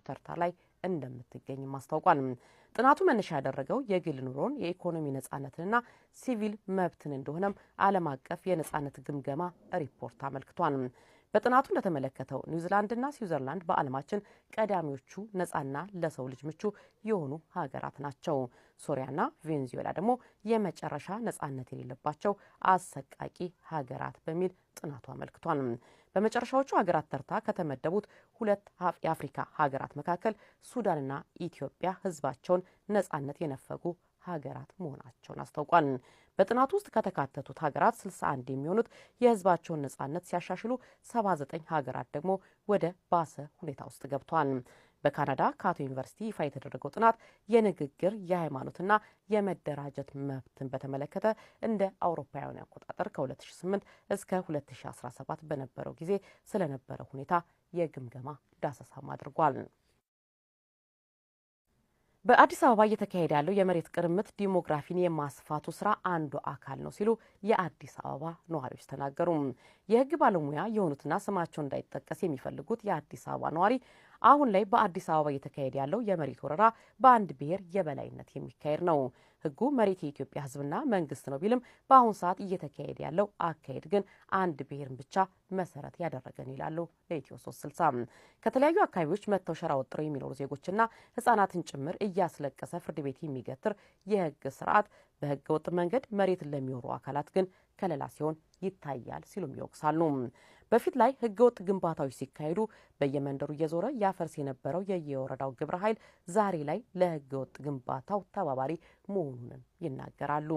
ተርታ ላይ እንደምትገኝ ማስታወቋል። ጥናቱ መነሻ ያደረገው የግል ኑሮን የኢኮኖሚ ነጻነትንና ሲቪል መብትን እንደሆነም ዓለም አቀፍ የነጻነት ግምገማ ሪፖርት አመልክቷል። በጥናቱ እንደተመለከተው ኒውዚላንድና ስዊዘርላንድ በዓለማችን ቀዳሚዎቹ ነጻና ለሰው ልጅ ምቹ የሆኑ ሀገራት ናቸው። ሶሪያና ቬኔዙዌላ ደግሞ የመጨረሻ ነጻነት የሌለባቸው አሰቃቂ ሀገራት በሚል ጥናቱ አመልክቷል። በመጨረሻዎቹ ሀገራት ተርታ ከተመደቡት ሁለት የአፍሪካ ሀገራት መካከል ሱዳንና ኢትዮጵያ ህዝባቸውን ነጻነት የነፈጉ ሀገራት መሆናቸውን አስታውቋል። በጥናቱ ውስጥ ከተካተቱት ሀገራት 61 የሚሆኑት የህዝባቸውን ነጻነት ሲያሻሽሉ 79 ሀገራት ደግሞ ወደ ባሰ ሁኔታ ውስጥ ገብተዋል። በካናዳ ካቶ ዩኒቨርሲቲ ይፋ የተደረገው ጥናት የንግግር የሃይማኖትና የመደራጀት መብትን በተመለከተ እንደ አውሮፓውያን አቆጣጠር ከ2008 እስከ 2017 በነበረው ጊዜ ስለነበረው ሁኔታ የግምገማ ዳሰሳም አድርጓል። በአዲስ አበባ እየተካሄደ ያለው የመሬት ቅርምት ዲሞግራፊን የማስፋቱ ስራ አንዱ አካል ነው ሲሉ የአዲስ አበባ ነዋሪዎች ተናገሩ። የህግ ባለሙያ የሆኑትና ስማቸው እንዳይጠቀስ የሚፈልጉት የአዲስ አበባ ነዋሪ አሁን ላይ በአዲስ አበባ እየተካሄደ ያለው የመሬት ወረራ በአንድ ብሔር የበላይነት የሚካሄድ ነው። ህጉ መሬት የኢትዮጵያ ህዝብና መንግስት ነው ቢልም በአሁን ሰዓት እየተካሄደ ያለው አካሄድ ግን አንድ ብሔርን ብቻ መሰረት ያደረገን ይላሉ ለኢትዮ 360። ከተለያዩ አካባቢዎች መጥተው ሸራ ወጥረው የሚኖሩ ዜጎችና ህጻናትን ጭምር እያስለቀሰ ፍርድ ቤት የሚገትር የህግ ስርዓት በህገ ወጥ መንገድ መሬትን ለሚወሩ አካላት ግን ከለላ ሲሆን ይታያል ሲሉም ይወቅሳሉ። በፊት ላይ ህገወጥ ግንባታዎች ሲካሄዱ በየመንደሩ እየዞረ ያፈርስ የነበረው የየወረዳው ግብረ ኃይል ዛሬ ላይ ለህገወጥ ግንባታው ተባባሪ መሆኑንም ይናገራሉ።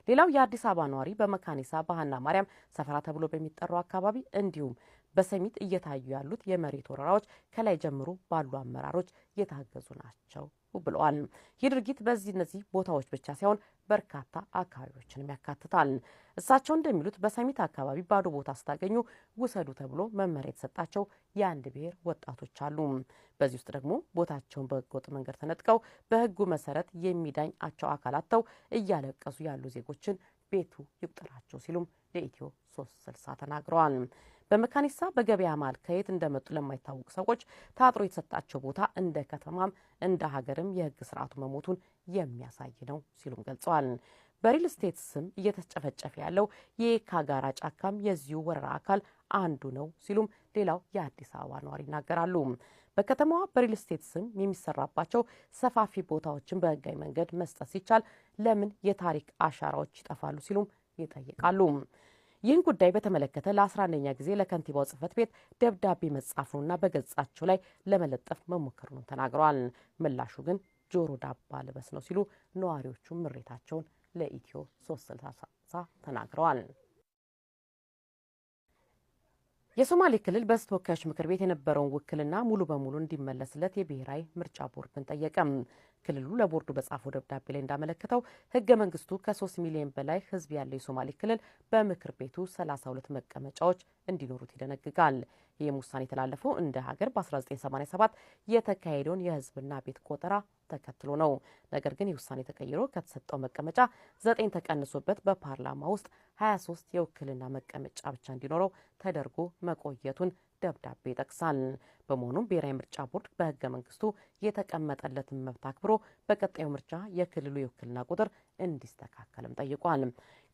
ሌላው የአዲስ አበባ ነዋሪ በመካኒሳ ባህና ማርያም ሰፈራ ተብሎ በሚጠራው አካባቢ እንዲሁም በሰሚት እየታዩ ያሉት የመሬት ወረራዎች ከላይ ጀምሮ ባሉ አመራሮች የታገዙ ናቸው ብለዋል። ይህ ድርጊት እነዚህ ቦታዎች ብቻ ሳይሆን በርካታ አካባቢዎችንም ያካትታል። እሳቸው እንደሚሉት በሰሚት አካባቢ ባዶ ቦታ ስታገኙ ውሰዱ ተብሎ መመሪያ የተሰጣቸው የአንድ ብሔር ወጣቶች አሉ። በዚህ ውስጥ ደግሞ ቦታቸውን በህገወጥ መንገድ ተነጥቀው በህጉ መሰረት የሚዳኛቸው አካላት ተው እያለቀሱ ያሉ ዜጎችን ቤቱ ይቁጠራቸው ሲሉም ለኢትዮ 360 ተናግረዋል። በመካኒሳ በገበያ መሃል ከየት እንደመጡ ለማይታወቁ ሰዎች ታጥሮ የተሰጣቸው ቦታ እንደ ከተማም እንደ ሀገርም የህግ ስርዓቱ መሞቱን የሚያሳይ ነው ሲሉም ገልጸዋል። በሪል ስቴት ስም እየተጨፈጨፈ ያለው የካ ጋራ ጫካም የዚሁ ወረራ አካል አንዱ ነው ሲሉም ሌላው የአዲስ አበባ ነዋሪ ይናገራሉ። በከተማዋ በሪል ስቴት ስም የሚሰራባቸው ሰፋፊ ቦታዎችን በህጋዊ መንገድ መስጠት ሲቻል ለምን የታሪክ አሻራዎች ይጠፋሉ ሲሉም ይጠይቃሉ። ይህን ጉዳይ በተመለከተ ለ11ኛ ጊዜ ለከንቲባው ጽህፈት ቤት ደብዳቤ መጻፉንና በገጻቸው ላይ ለመለጠፍ መሞከሩን ተናግረዋል። ምላሹ ግን ጆሮ ዳባ ልበስ ነው ሲሉ ነዋሪዎቹ ምሬታቸውን ለኢትዮ 360 ተናግረዋል። የሶማሌ ክልል በተወካዮች ምክር ቤት የነበረውን ውክልና ሙሉ በሙሉ እንዲመለስለት የብሔራዊ ምርጫ ቦርድን ጠየቀ። ክልሉ ለቦርዱ በጻፈው ደብዳቤ ላይ እንዳመለከተው ህገ መንግስቱ ከ3 ሚሊዮን በላይ ህዝብ ያለው የሶማሌ ክልል በምክር ቤቱ 32 መቀመጫዎች እንዲኖሩት ይደነግጋል። ይህም ውሳኔ የተላለፈው እንደ ሀገር በ1987 የተካሄደውን የህዝብና ቤት ቆጠራ ተከትሎ ነው። ነገር ግን የውሳኔ ተቀይሮ ከተሰጠው መቀመጫ 9 ተቀንሶበት በፓርላማ ውስጥ 23 የውክልና መቀመጫ ብቻ እንዲኖረው ተደርጎ መቆየቱን ደብዳቤ ይጠቅሳል። በመሆኑም ብሔራዊ ምርጫ ቦርድ በህገ መንግስቱ የተቀመጠለትን መብት አክብሮ በቀጣዩ ምርጫ የክልሉ የውክልና ቁጥር እንዲስተካከልም ጠይቋል።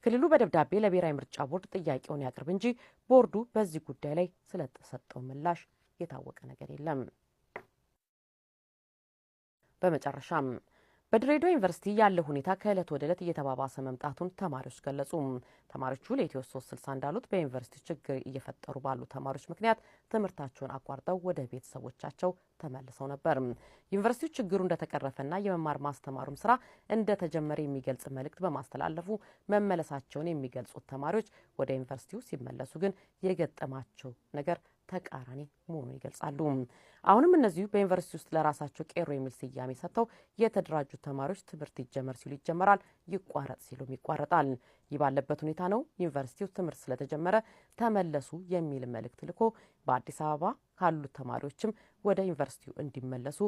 ክልሉ በደብዳቤ ለብሔራዊ ምርጫ ቦርድ ጥያቄውን ያቅርብ እንጂ ቦርዱ በዚህ ጉዳይ ላይ ስለተሰጠው ምላሽ የታወቀ ነገር የለም። በመጨረሻም በድሬዳዋ ዩኒቨርሲቲ ያለው ሁኔታ ከእለት ወደ እለት እየተባባሰ መምጣቱን ተማሪዎች ገለጹ። ተማሪዎቹ ለኢትዮ 360 እንዳሉት በዩኒቨርሲቲ ችግር እየፈጠሩ ባሉ ተማሪዎች ምክንያት ትምህርታቸውን አቋርጠው ወደ ቤተሰቦቻቸው ተመልሰው ነበር። ዩኒቨርሲቲው ችግሩ እንደተቀረፈና የመማር ማስተማሩም ስራ እንደተጀመረ የሚገልጽ መልእክት በማስተላለፉ መመለሳቸውን የሚገልጹት ተማሪዎች ወደ ዩኒቨርሲቲው ሲመለሱ ግን የገጠማቸው ነገር ተቃራኒ መሆኑን ይገልጻሉ። አሁንም እነዚሁ በዩኒቨርሲቲ ውስጥ ለራሳቸው ቄሮ የሚል ስያሜ ሰጥተው የተደራጁ ተማሪዎች ትምህርት ይጀመር ሲሉ ይጀመራል፣ ይቋረጥ ሲሉም ይቋረጣል። ይህ ባለበት ሁኔታ ነው ዩኒቨርሲቲው ትምህርት ስለተጀመረ ተመለሱ የሚል መልእክት ልኮ በአዲስ አበባ ካሉት ተማሪዎችም ወደ ዩኒቨርሲቲው እንዲመለሱ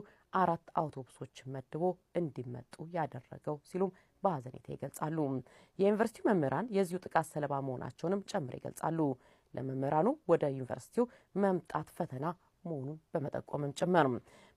4 አውቶቡሶችን መድቦ እንዲመጡ ያደረገው ሲሉም በሀዘኔታ ይገልጻሉ። የዩኒቨርሲቲው መምህራን የዚሁ ጥቃት ሰለባ መሆናቸውንም ጨምረው ይገልጻሉ። ለመምህራኑ ወደ ዩኒቨርሲቲው መምጣት ፈተና መሆኑን በመጠቆምም ጭምር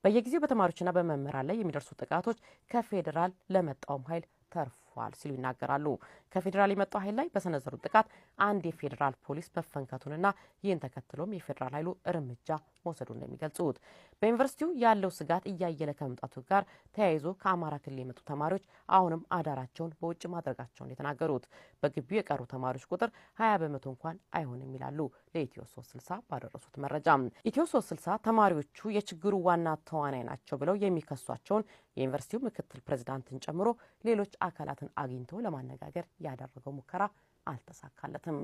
በየጊዜው በተማሪዎችና በመምህራን ላይ የሚደርሱ ጥቃቶች ከፌዴራል ለመጣውም ኃይል ተርፏል ሲሉ ይናገራሉ። ከፌዴራል የመጣው ኃይል ላይ በሰነዘሩ ጥቃት አንድ የፌዴራል ፖሊስ መፈንከቱንና ይህን ተከትሎም የፌዴራል ኃይሉ እርምጃ መውሰዱን ነው የሚገልጹት። በዩኒቨርሲቲው ያለው ስጋት እያየለ ከመምጣቱ ጋር ተያይዞ ከአማራ ክልል የመጡ ተማሪዎች አሁንም አዳራቸውን በውጭ ማድረጋቸውን የተናገሩት በግቢው የቀሩ ተማሪዎች ቁጥር 20 በመቶ እንኳን አይሆንም ይላሉ። ለኢትዮ 360 ባደረሱት መረጃ ኢትዮ 360 ተማሪዎቹ የችግሩ ዋና ተዋናይ ናቸው ብለው የሚከሷቸውን የዩኒቨርሲቲው ምክትል ፕሬዝዳንትን ጨምሮ ሌሎች አካላትን አግኝቶ ለማነጋገር ያደረገው ሙከራ አልተሳካለትም።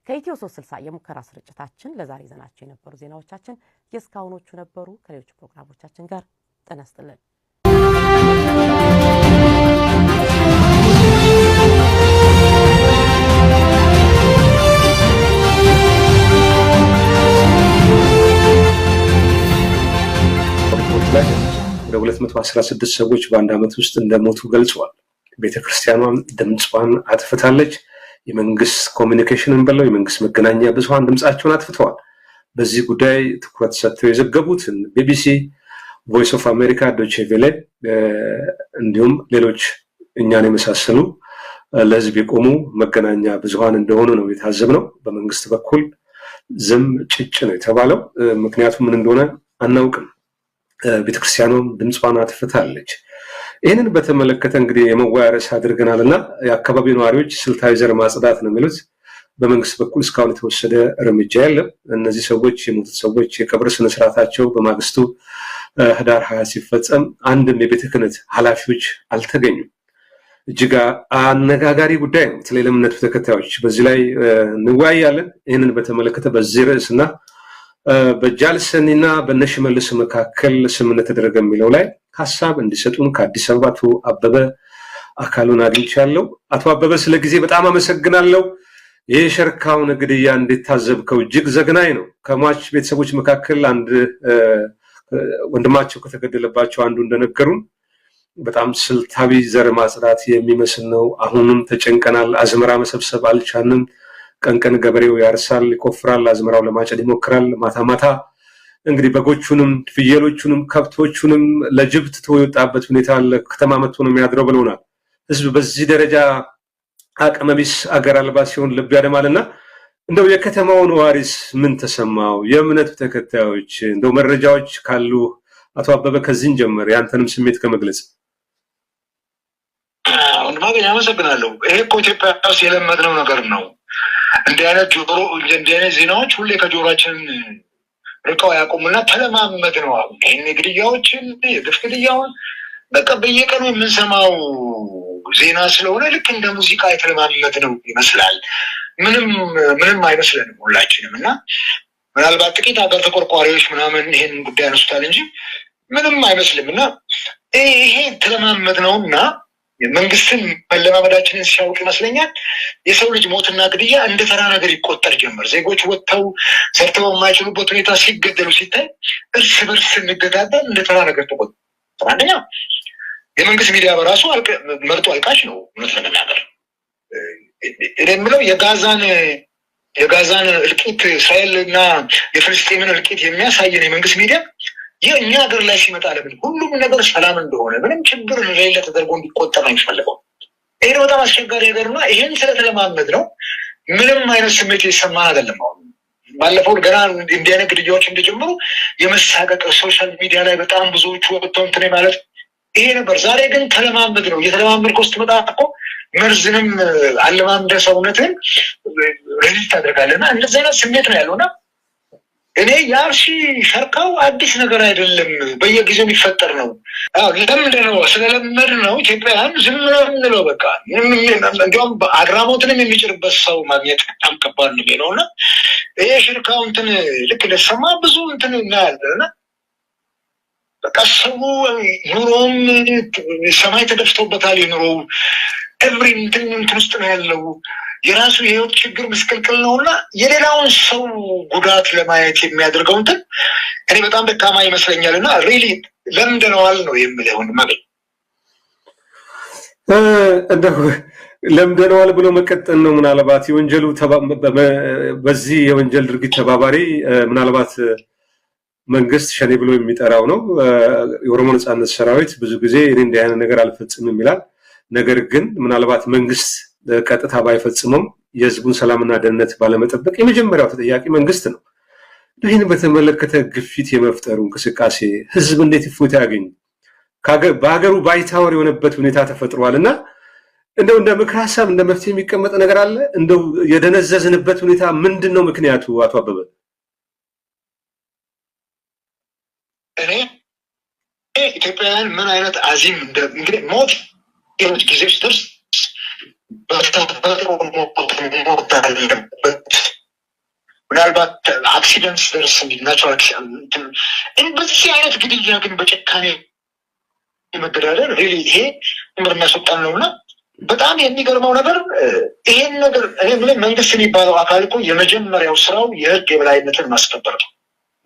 ከኢትዮ 360 የሙከራ ስርጭታችን ለዛሬ ይዘናቸው የነበሩ ዜናዎቻችን የእስካሁኖቹ ነበሩ። ከሌሎች ፕሮግራሞቻችን ጋር ጤና ይስጥልን። ወደ 216 ሰዎች በአንድ ዓመት ውስጥ እንደሞቱ ገልጸዋል። ቤተክርስቲያኗም ድምጿን አጥፍታለች። የመንግስት ኮሚኒኬሽንን በለው የመንግስት መገናኛ ብዙሃን ድምጻቸውን አጥፍተዋል። በዚህ ጉዳይ ትኩረት ሰጥተው የዘገቡት ቢቢሲ፣ ቮይስ ኦፍ አሜሪካ፣ ዶቼ ቬለ እንዲሁም ሌሎች እኛን የመሳሰሉ ለህዝብ የቆሙ መገናኛ ብዙሃን እንደሆኑ ነው የታዘብነው። በመንግስት በኩል ዝም ጭጭ ነው የተባለው። ምክንያቱም ምን እንደሆነ አናውቅም። ቤተክርስቲያኗም ድምጿን አጥፍታለች። ይህንን በተመለከተ እንግዲህ የመወያያ ርዕስ አድርገናልና የአካባቢው ነዋሪዎች ስልታዊ ዘር ማጽዳት ነው የሚሉት። በመንግስት በኩል እስካሁን የተወሰደ እርምጃ የለም። እነዚህ ሰዎች የሞቱት ሰዎች የቀብር ስነስርዓታቸው በማግስቱ ህዳር 20 ሲፈጸም አንድም የቤተ ክህነት ኃላፊዎች አልተገኙም። እጅግ አነጋጋሪ ጉዳይ ነው። በተለይ ለእምነቱ ተከታዮች በዚህ ላይ እንወያያለን። ይህንን በተመለከተ በዚህ ርዕስና በጃልሰኒና በነሽመልስ መካከል ስምምነት ተደረገ የሚለው ላይ ሀሳብ እንዲሰጡን ከአዲስ አበባ አቶ አበበ አካሉን አግኝቻለሁ። አቶ አበበ ስለ ጊዜ በጣም አመሰግናለሁ። ይህ ሸርካውን ግድያ እንዴት ታዘብከው? እጅግ ዘግናኝ ነው። ከሟች ቤተሰቦች መካከል አንድ ወንድማቸው ከተገደለባቸው አንዱ እንደነገሩን በጣም ስልታዊ ዘር ማጽዳት የሚመስል ነው። አሁንም ተጨንቀናል። አዝመራ መሰብሰብ አልቻልንም። ቀን ቀን ገበሬው ያርሳል፣ ይቆፍራል፣ አዝመራው ለማጨድ ይሞክራል። ማታ ማታ እንግዲህ በጎቹንም ፍየሎቹንም ከብቶቹንም ለጅብ ትቶ የወጣበት ሁኔታ ለከተማ መጥቶ ነው የሚያድረው ብለውናል። ህዝብ በዚህ ደረጃ አቅመቢስ አገር አልባ ሲሆን ልብ ያደማልና እንደው የከተማው ነዋሪስ ምን ተሰማው? የእምነቱ ተከታዮች እንደው መረጃዎች ካሉ አቶ አበበ ከዚህን ጀመር ያንተንም ስሜት ከመግለጽ። ወንድማገኝ አመሰግናለሁ። ይሄ እኮ ኢትዮጵያ ውስጥ የለመድነው ነገር ነው። እንዲህ አይነት ዜናዎች ሁሌ ከጆሮአችን ርቀው ያቆሙና ተለማመድ ነው። አሁን ይህን ግድያዎችን የግፍ ግድያውን በቃ በየቀኑ የምንሰማው ዜና ስለሆነ ልክ እንደ ሙዚቃ የተለማመድ ነው ይመስላል። ምንም አይመስለንም ሁላችንም። እና ምናልባት ጥቂት ሀገር ተቆርቋሪዎች ምናምን ይሄን ጉዳይ ያነሱታል እንጂ ምንም አይመስልም። እና ይሄ ተለማመድ ነው እና መንግስትን መለማመዳችንን ሲያውቅ ይመስለኛል የሰው ልጅ ሞትና ግድያ እንደ ተራ ነገር ይቆጠር ጀመር። ዜጎች ወጥተው ሰርተው የማይችሉበት ሁኔታ ሲገደሉ ሲታይ እርስ በርስ እንገዳደል እንደ ተራ ነገር ተቆጠረ። አንደኛ የመንግስት ሚዲያ በራሱ መርጦ አልቃሽ ነው። እውነት ለመናገር እኔ የምለው የጋዛን እልቂት እስራኤልና የፍልስጤምን እልቂት የሚያሳየን የመንግስት ሚዲያ የእኛ ሀገር ላይ ሲመጣ ለምን ሁሉም ነገር ሰላም እንደሆነ ምንም ችግር እንደሌለ ተደርጎ እንዲቆጠር ነው የሚፈልገው። ይሄ በጣም አስቸጋሪ ነገርና ይሄን ስለተለማመድ ነው ምንም አይነት ስሜት ይሰማን አይደለም። አሁን ባለፈው ገና እንዲህ አይነት ግድያዎች እንደጀመሩ የመሳቀቅ ሶሻል ሚዲያ ላይ በጣም ብዙዎቹ ወጥተው እንትን ማለት ይሄ ነበር። ዛሬ ግን ተለማመድ ነው። እየተለማመድከው ስትመጣ እኮ መርዝንም አለማምደ ሰውነትን ሬዚስት ታደርጋለህና እንደዚህ አይነት ስሜት ነው ያለውና እኔ ያርሺ ሸርካው አዲስ ነገር አይደለም፣ በየጊዜው የሚፈጠር ነው። ለምንድን ነው? ስለለመድ ነው። ኢትዮጵያውያን ዝም ነው የምንለው። በቃ እንዲያውም አግራሞትንም የሚጭርበት ሰው ማግኘት በጣም ከባድ ነው እና ይሄ ሽርካው እንትን ልክ ለሰማ ብዙ እንትን እናያለን እና በቃ ሰው ኑሮም ሰማይ ተደፍቶበታል። የኑሮው ኤቭሪ እንትን ውስጥ ነው ያለው። የራሱ የህይወት ችግር ምስቅልቅል ነውና የሌላውን ሰው ጉዳት ለማየት የሚያደርገው እንትን እኔ በጣም ደካማ ይመስለኛልና ሪሊ ለምደነዋል ነው የምለው። ወንድማገኝ እንደው ለምደነዋል ብሎ መቀጠል ነው። ምናልባት የወንጀሉ በዚህ የወንጀል ድርጊት ተባባሪ ምናልባት መንግስት ሸኔ ብሎ የሚጠራው ነው። የኦሮሞ ነጻነት ሰራዊት ብዙ ጊዜ እኔ እንዲህ አይነት ነገር አልፈጽምም ይላል። ነገር ግን ምናልባት መንግስት ቀጥታ ባይፈጽመም የህዝቡን ሰላምና ደህንነት ባለመጠበቅ የመጀመሪያው ተጠያቂ መንግስት ነው። ይህን በተመለከተ ግፊት የመፍጠሩ እንቅስቃሴ ህዝብ እንዴት እፎይታ ያገኝ? በሀገሩ ባይታወር የሆነበት ሁኔታ ተፈጥሯል እና እንደው እንደ ምክር ሀሳብ እንደ መፍትሄ የሚቀመጥ ነገር አለ? እንደው የደነዘዝንበት ሁኔታ ምንድን ነው ምክንያቱ? አቶ አበበ እኔ ኢትዮጵያውያን ምን አይነት አዚም እንግዲህ ሞት የሞት ጊዜ ሲደርስ በተፈጥሮ ሞት አለበት። ምናልባት አክሲደንት ደርስ ናቸዋል። በዚህ አይነት ግድያ ግን በጭካኔ መገዳደር ይሄ ምር የሚያስወጣን ነው እና በጣም የሚገርመው ነገር ይሄን ነገር እኔ መንግስት የሚባለው አካል እኮ የመጀመሪያው ስራው የህግ የበላይነትን ማስከበር ነው።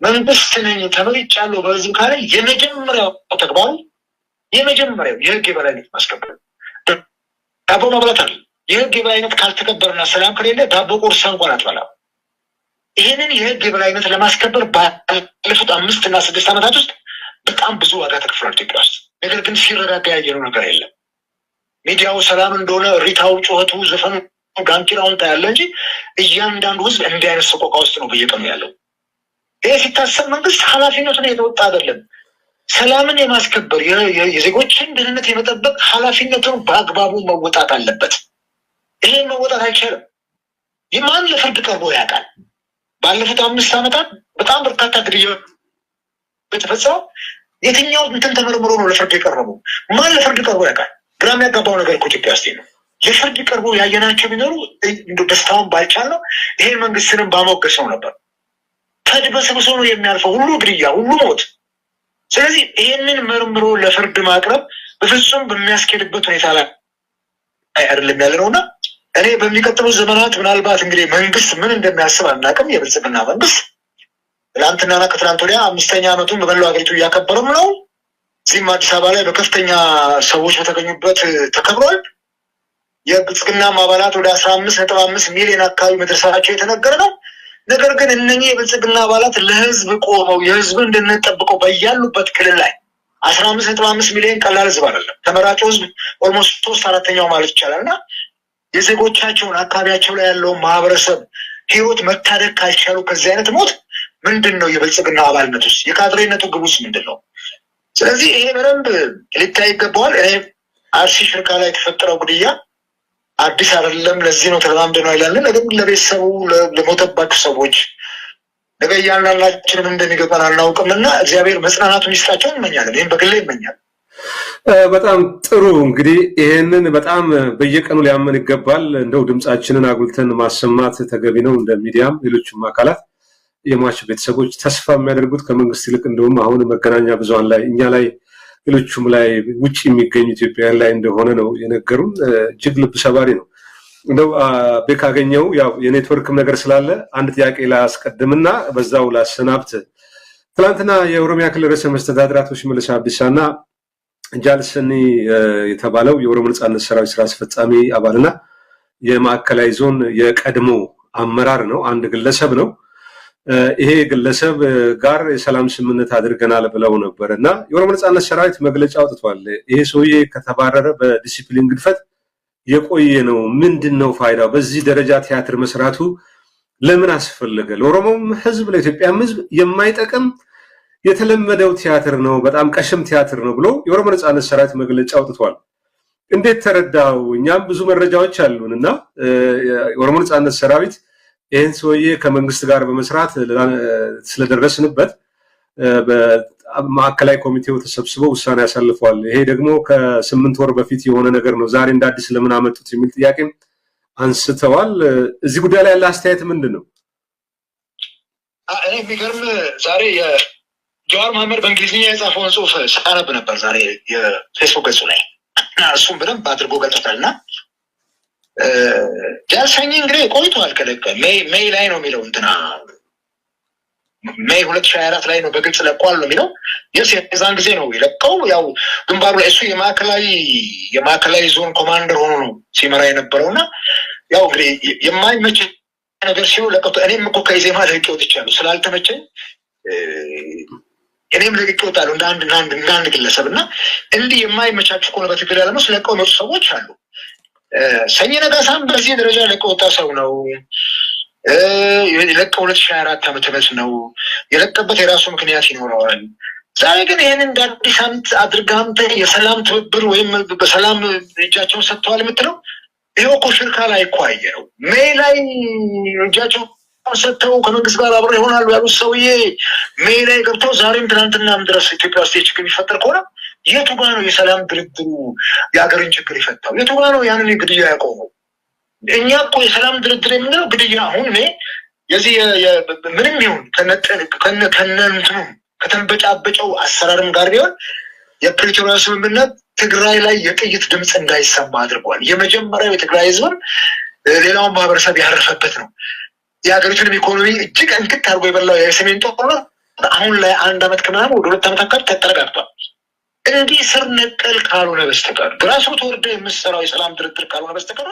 መንግስት ነኝ ተመርጫለሁ በህዝብ ካለ የመጀመሪያው ተግባሩ የመጀመሪያው የህግ የበላይነት ማስከበር። ዳቦ መብላት አለ። የህግ የበላይነት ካልተከበረና ሰላም ከሌለ ዳቦ ቁርስ እንኳን አትበላም። ይህንን የህግ የበላይነት ለማስከበር ባለፉት 5 እና 6 ዓመታት ውስጥ በጣም ብዙ ዋጋ ተከፍሏል ኢትዮጵያ ውስጥ። ነገር ግን ሲረጋጋ ያየነው ነገር የለም። ሚዲያው ሰላም እንደሆነ ሪታው፣ ጩኸቱ፣ ዘፈኑ፣ ዳንኪራውን ታያለ እንጂ እያንዳንዱ ህዝብ እንዲህ አይነት ሰቆቃ ውስጥ ነው በየቀኑ ያለው። ይሄ ሲታሰብ መንግስት ኃላፊነቱን የተወጣ አይደለም። ሰላምን የማስከበር የዜጎችን ደህንነት የመጠበቅ ኃላፊነቱን በአግባቡ መወጣት አለበት። ይሄን መወጣት አይቻልም። ማን ለፍርድ ቀርቦ ያውቃል? ባለፉት 5 ዓመታት በጣም በርካታ ግድያዎች የተፈጸመው የትኛው እንትን ተመርምሮ ነው ለፍርድ የቀረበው? ማን ለፍርድ ቀርቦ ያውቃል? ግራ የሚያጋባው ነገር እኮ ኢትዮጵያ ውስጥ ነው። ለፍርድ ቀርቦ ያየናቸው ቢኖሩ ደስታውን ባልቻል ነው ይሄን መንግስትንም ባሞገሰው ነበር። ተድበስብሶ ነው የሚያልፈው ሁሉ ግድያ፣ ሁሉ ሞት። ስለዚህ ይሄንን መርምሮ ለፍርድ ማቅረብ በፍጹም በሚያስኬድበት ሁኔታ ላይ አይደለም ያለ ነውና እኔ በሚቀጥሉት ዘመናት ምናልባት እንግዲህ መንግስት ምን እንደሚያስብ አናውቅም። የብልጽግና መንግስት ትናንትናና ከትናንት ወዲያ 5ኛ ዓመቱን በመላው ሀገሪቱ እያከበረም ነው። እዚህም አዲስ አበባ ላይ በከፍተኛ ሰዎች በተገኙበት ተከብሯል። የብልጽግናም አባላት ወደ 15.5 ሚሊዮን አካባቢ መድረሳቸው የተነገረ ነው። ነገር ግን እነኚህ የብልጽግና አባላት ለህዝብ ቆመው የህዝብን ደህንነት ጠብቀው በያሉበት ክልል ላይ 15.5 ሚሊዮን ቀላል ህዝብ አይደለም። ተመራጩ ህዝብ ኦልሞስት 3/4 ማለት ይቻላል እና የዜጎቻቸውን አካባቢያቸው ላይ ያለውን ማህበረሰብ ህይወት መታደግ ካልቻሉ ከዚህ አይነት ሞት ምንድን ነው የብልጽግና አባልነት ውስጥ የካድሬነቱ ግብ ውስጥ ምንድን ነው? ስለዚህ ይሄ በደንብ ሊታይ ይገባዋል። እኔ አርሲ ሽርካ ላይ የተፈጠረው ግድያ አዲስ አይደለም። ለዚህ ነው ተለማምደ ነው ይላለን። ነገር ግን ለቤተሰቡ ለሞተባቸው ሰዎች ነገ እያንዳንዳችንም እንደሚገባን አናውቅም እና እግዚአብሔር መጽናናቱን ይስጣቸው እንመኛለን። ይህም በግሌ ይመኛል። በጣም ጥሩ። እንግዲህ ይሄንን በጣም በየቀኑ ሊያመን ይገባል። እንደው ድምጻችንን አጉልተን ማሰማት ተገቢ ነው። እንደ ሚዲያም ሌሎችም አካላት የሟች ቤተሰቦች ተስፋ የሚያደርጉት ከመንግስት ይልቅ እንደውም አሁን መገናኛ ብዙሃን ላይ እኛ ላይ ሌሎቹም ላይ ውጭ የሚገኙ ኢትዮጵያውያን ላይ እንደሆነ ነው የነገሩን። እጅግ ልብ ሰባሪ ነው። እንደው ቤካገኘው ያው የኔትወርክም ነገር ስላለ አንድ ጥያቄ ላስቀድምና በዛው ላሰናብት። ትናንትና የኦሮሚያ ክልል ርዕሰ መስተዳድር አቶ ሽመልስ አብዲሳና ጃልሰኒ የተባለው የኦሮሞ ነጻነት ሰራዊት ስራ አስፈጻሚ አባልና የማዕከላዊ ዞን የቀድሞ አመራር ነው፣ አንድ ግለሰብ ነው። ይሄ ግለሰብ ጋር የሰላም ስምምነት አድርገናል ብለው ነበር እና የኦሮሞ ነጻነት ሰራዊት መግለጫ አውጥቷል። ይሄ ሰውዬ ከተባረረ በዲሲፕሊን ግድፈት የቆየ ነው። ምንድነው ፋይዳው? በዚህ ደረጃ ቲያትር መስራቱ ለምን አስፈለገ? ለኦሮሞም ህዝብ ለኢትዮጵያም ህዝብ የማይጠቅም የተለመደው ቲያትር ነው፣ በጣም ቀሽም ቲያትር ነው ብሎ የኦሮሞ ነጻነት ሰራዊት መግለጫ አውጥቷል። እንዴት ተረዳው? እኛም ብዙ መረጃዎች አሉን እና የኦሮሞ ነጻነት ሰራዊት ይህን ሰውዬ ከመንግስት ጋር በመስራት ስለደረስንበት በማዕከላዊ ኮሚቴው ተሰብስበው ውሳኔ ያሳልፈዋል። ይሄ ደግሞ ከ8 ወር በፊት የሆነ ነገር ነው፣ ዛሬ እንደ አዲስ ለምን አመጡት የሚል ጥያቄም አንስተዋል። እዚህ ጉዳይ ላይ ያለ አስተያየት ምንድን ነው? እኔ የሚገርም ዛሬ የጀዋር መሐመድ በእንግሊዝኛ የጻፈውን ጽሁፍ ሳነብ ነበር ዛሬ የፌስቡክ ገጹ ላይ እና እሱም በደንብ አድርጎ ገልጾታል እና ጃልሰኒ እንግዲህ ቆይቷል። ከለቀ ሜይ ላይ ነው የሚለው እንትና ሜይ 2024 ላይ ነው በግልጽ ለቋል ነው የሚለው። የዛን ጊዜ ነው የለቀው። ያው ግንባሩ ላይ እሱ የማዕከላዊ ዞን ኮማንደር ሆኖ ነው ሲመራ የነበረው እና ያው እንግዲህ የማይመች ነገር ሲሆን ለቀው። እኔም እኮ ከኢዜማ ለቄ ወጥቻለሁ ስላልተመቸኝ እኔም ለቅቄ እወጣለሁ እንደ አንድ ግለሰብ እና እንዲህ የማይመቻቹ ከሆነ በትግል ያለ ውስጥ ለቀው የመጡ ሰዎች አሉ። ሰኝ ነጋሳም በዚህ ደረጃ ለቀው ወጣ ሰው ነው። የለቀው 2024 ዓመተ ምህረት ነው። የለቀበት የራሱ ምክንያት ይኖረዋል። ዛሬ ግን ይህን እንደ አዲስ ዓመት አድርገህ አንተ የሰላም ትብብር ወይም በሰላም እጃቸውን ሰጥተዋል የምትለው ይኸው እኮ ሽርካ ላይ እኮ አየነው። ሜይ ላይ እጃቸውን ሰጥተው ከመንግስት ጋር አብረው ይሆናሉ ያሉት ሰውዬ ሜይ ላይ ገብተው ዛሬም ትናንትናም ድረስ ኢትዮጵያ ውስጥ የችግር የሚፈጠር ከሆነ የቱ ጋ ነው የሰላም ድርድሩ የሀገርን ችግር የፈታው? የቱ ጋ ነው ያንን ግድያ ያቆመው? እኛ እኮ የሰላም ድርድር የምንለው ግድያ አሁን እኔ የዚህ ምንም ይሁን ከነንትኑ ከተንበጫበጨው አሰራርም ጋር ቢሆን የፕሪቶሪያ ስምምነት ትግራይ ላይ የጥይት ድምፅ እንዳይሰማ አድርጓል። የመጀመሪያው የትግራይ ህዝብም ሌላውን ማህበረሰብ ያረፈበት ነው። የሀገሪቱንም ኢኮኖሚ እጅግ እንክት አድርጎ የበላው የሰሜን ጦርነት አሁን ላይ 1 ዓመት ከምናምን ወደ 2 ዓመት አካባቢ ተጠረጋግቷል። እንዲህ ስር ነቀል ካልሆነ በስተቀር ግራስሩት ወርደ የምትሰራው የሰላም ድርድር ካልሆነ በስተቀር